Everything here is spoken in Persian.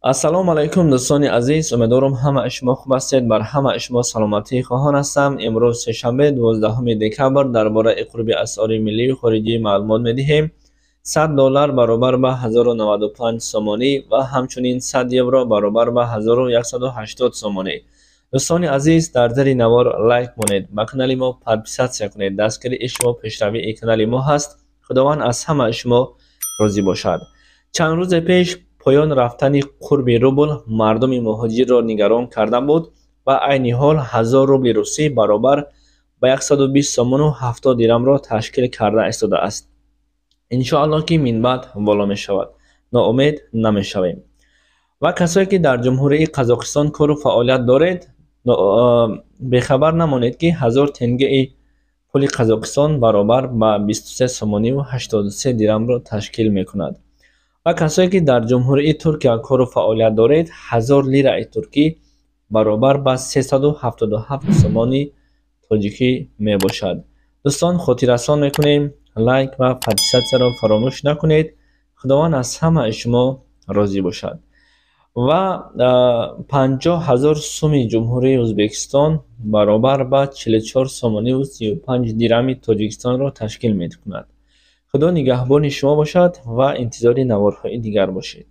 السلام علیکم دوستان عزیز، امیدوارم همه شما خوب هستید. بر همه شما سلامتی خواهان هستم. امروز سه‌شنبه 12 دکبر درباره قرب اسعار ملی و خارجی معلومات می‌دهیم. $100 برابر به 1095 سومانی و همچنین 100 یورو برابر به 1180 سومانی. دوستان عزیز، در زیر نوار لایک کنید، به کانال ما پادپیسات کنید. دستگیری شما پیشروی این کانال ما هست. خداوند از همه شما راضی باشد. چند روز پیش پایان رفتن قرب روبل مردم مهاجر را نگران کرده بود و عین حال 1000 روبل روسی برابر به 120 سومن و 70 درم را تشکیل کرده استاده است. ان شاء الله که من بعد بالا می شود، ناامید نمی شویم. و کسایی که در جمهوری قزاقستان کار و فعالیت دارید، به خبر نمانید که 1000 تنگه پول قزاقستان برابر به 23 سومانی و 83 درم را تشکیل می کند. و کسایی که در جمهوری ترکیه کار و فعالیت دارید، 1000 لیره ترکی برابر به 377 سومانی تاجیکی می باشد. دوستان، خاطر رسان میکنیم لایک و پادپیسات را فراموش نکنید. خداوند از همه شما راضی باشد. و 50,000 سوم جمهوری ازبکستان برابر به 44 سومانی و 35 درم تاجیکستان را تشکیل می کند. خدا نگهبان شما باشد و انتظار نوارهای دیگر باشید.